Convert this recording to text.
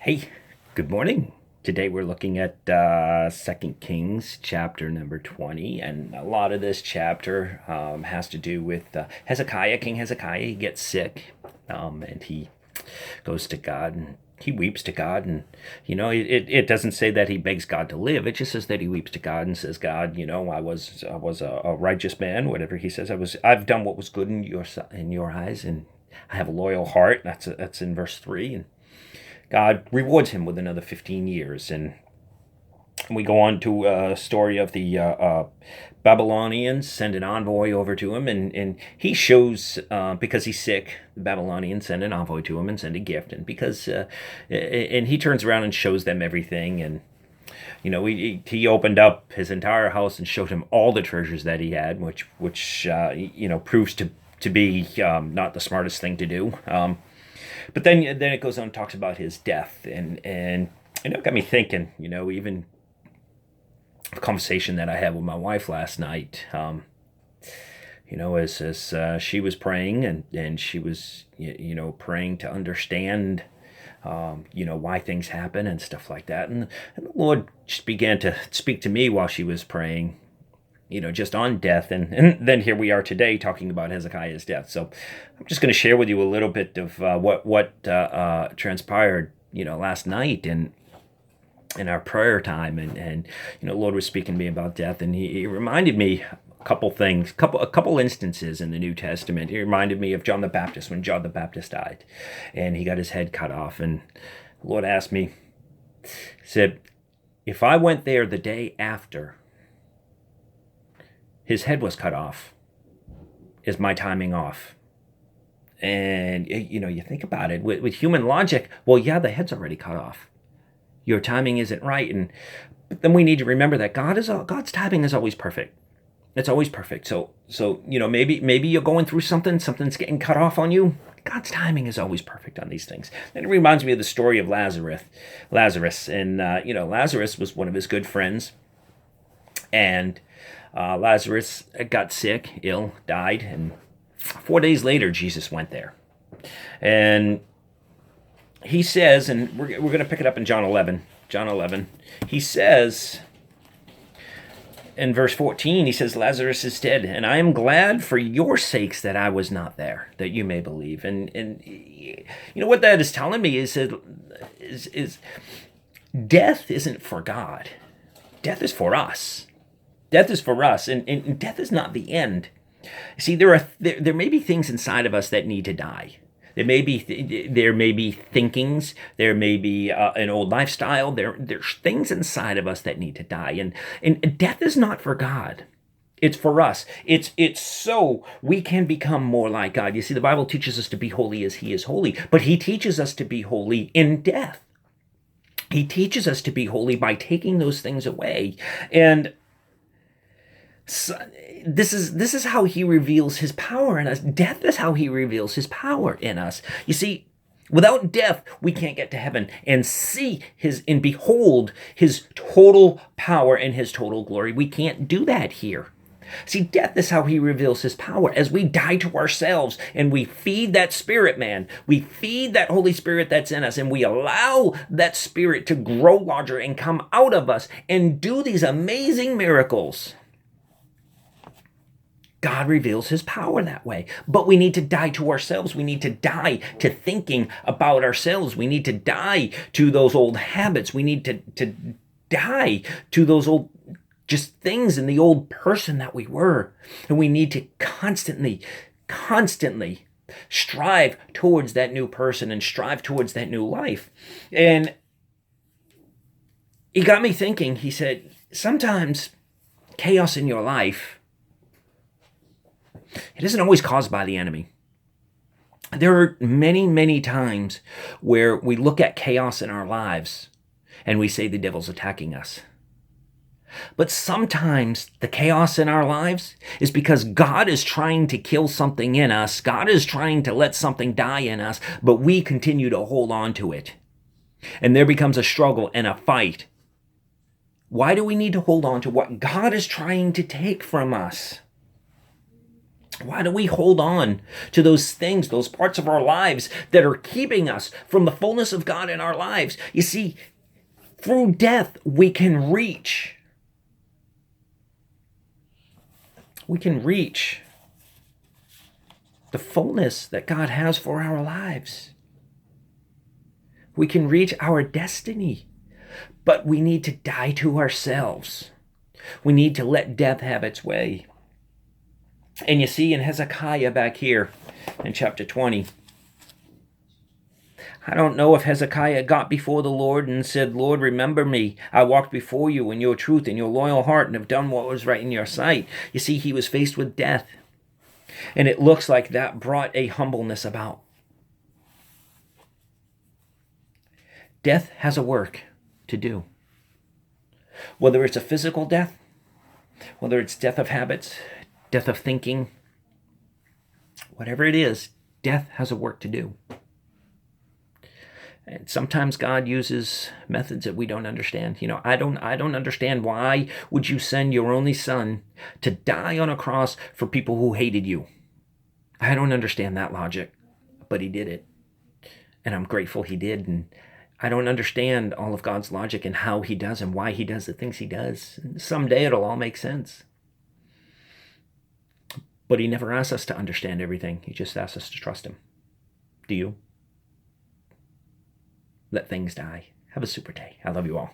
Hey, good morning. Today we're looking at 2 Kings chapter number 20, and a lot of this chapter has to do with Hezekiah. King Hezekiah, he gets sick, and he goes to God, and he weeps to God. And it doesn't say that he begs God to live. It just says that he weeps to God and says, God, I was a righteous man. Whatever he says, I've done what was good in your eyes, and I have a loyal heart. That's in verse 3. And God rewards him with another 15 years. And we go on to a story of the Babylonians send an envoy over to him, and he shows, because he's sick, the Babylonians send an envoy to him and send a gift. And and he turns around and shows them everything. And he opened up his entire house and showed him all the treasures that he had, which proves to be not the smartest thing to do. But then it goes on and talks about his death, and it got me thinking. Even a conversation that I had with my wife last night. As she was praying, and she was praying to understand why things happen and stuff like that. And the Lord just began to speak to me while she was praying, just on death. And then here we are today talking about Hezekiah's death. So I'm just going to share with you a little bit of what transpired, last night in our prayer time. And Lord was speaking to me about death, and he reminded me a couple things, a couple instances in the New Testament. He reminded me of John the Baptist, when John the Baptist died, and he got his head cut off. And the Lord asked me, said, if I went there the day after his head was cut off, is my timing off? And you think about it with human logic. Well, yeah, the head's already cut off. Your timing isn't right. But then we need to remember that God's timing is always perfect. It's always perfect. So maybe you're going through something's getting cut off on you. God's timing is always perfect on these things. And it reminds me of the story of Lazarus, and Lazarus was one of his good friends, and Lazarus got sick, ill, died, and 4 days later, Jesus went there. And he says, and we're going to pick it up in John 11. John 11. He says, in verse 14, he says, Lazarus is dead, and I am glad for your sakes that I was not there, that you may believe. And what that is telling me is death isn't for God. Death is for us. Death is for us, and death is not the end. See, there may be things inside of us that need to die. There may be thinkings. There may be an old lifestyle. There's things inside of us that need to die, and death is not for God. It's for us. It's so we can become more like God. You see, the Bible teaches us to be holy as He is holy, but He teaches us to be holy in death. He teaches us to be holy by taking those things away, and so this is how He reveals His power in us. Death is how He reveals His power in us. You see, without death, we can't get to heaven and see and behold His total power and His total glory. We can't do that here. See, death is how He reveals His power. As we die to ourselves and we feed that spirit, man, we feed that Holy Spirit that's in us, and we allow that spirit to grow larger and come out of us and do these amazing miracles. God reveals His power that way. But we need to die to ourselves. We need to die to thinking about ourselves. We need to die to those old habits. We need to die to those old just things in the old person that we were. And we need to constantly strive towards that new person and strive towards that new life. And He got me thinking. He said, sometimes chaos in your life, it isn't always caused by the enemy. There are many, many times where we look at chaos in our lives and we say the devil's attacking us. But sometimes the chaos in our lives is because God is trying to kill something in us. God is trying to let something die in us, but we continue to hold on to it. And there becomes a struggle and a fight. Why do we need to hold on to what God is trying to take from us? Why do we hold on to those things, those parts of our lives that are keeping us from the fullness of God in our lives? You see, through death, we can reach. We can reach the fullness that God has for our lives. We can reach our destiny, but we need to die to ourselves. We need to let death have its way. And you see in Hezekiah back here in chapter 20, I don't know if Hezekiah got before the Lord and said, Lord, remember me. I walked before you in your truth and your loyal heart and have done what was right in your sight. You see, he was faced with death. And it looks like that brought a humbleness about. Death has a work to do. Whether it's a physical death, whether it's death of habits, death of thinking, whatever it is, death has a work to do. And sometimes God uses methods that we don't understand. I don't understand, why would you send your only son to die on a cross for people who hated you? I don't understand that logic, but he did it. And I'm grateful he did. And I don't understand all of God's logic and how he does and why he does the things he does. Someday it'll all make sense. But he never asks us to understand everything. He just asks us to trust him. Do you? Let things die. Have a super day. I love you all.